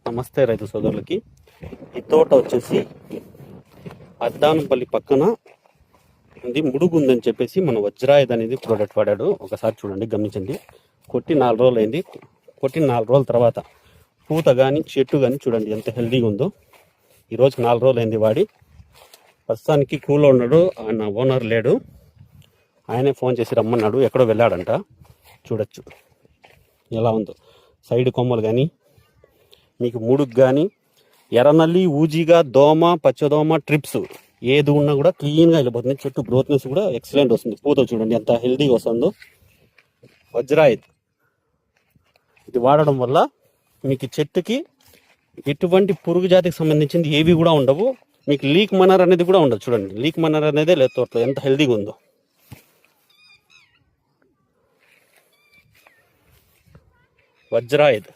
నమస్తే రైతు సోదరులకి. ఈ తోట వచ్చేసి అద్దానంపల్లి పక్కన ఉంది, ముడుగు ఉందని చెప్పేసి మన వజ్రాయుధ్ అనేది ప్రోడక్ట్ వాడాడు. ఒకసారి చూడండి, గమనించండి. కొట్టి 4 రోజులు అయింది. కొట్టిన 4 రోజుల తర్వాత పూత కానీ చెట్టు కానీ చూడండి ఎంత హెల్దీగా ఉందో. ఈరోజు 4 రోజులు అయింది వాడి. ప్రస్తుతానికి కూలో ఉన్నాడు, ఆయన ఓనర్ లేడు. ఆయనే ఫోన్ చేసి రమ్మన్నాడు, ఎక్కడో వెళ్ళాడంట. చూడొచ్చు ఎలా ఉందో సైడ్ కొమ్మలు కానీ, మీకు ముడుగు కానీ, ఎర్రనల్లి, ఊజిగా, దోమ, పచ్చదోమ, ట్రిప్స్ ఏది ఉన్నా కూడా క్లీన్గా వెళ్ళిపోతుంది. చెట్టు గ్రోత్నెస్ కూడా ఎక్సలెంట్ వస్తుంది. పూత చూడండి ఎంత హెల్దీగా వస్తుందో. వజ్రాయుధ్ ఇది వాడడం వల్ల మీకు చెట్టుకి ఎటువంటి పురుగు జాతికి సంబంధించింది ఏవి కూడా ఉండవు. మీకు లీక్ మనర్ అనేది కూడా ఉండదు. చూడండి, లీక్ మనర్ అనేదే లేదు తోటలో, ఎంత హెల్దీగా ఉందో. వజ్రాయుధ్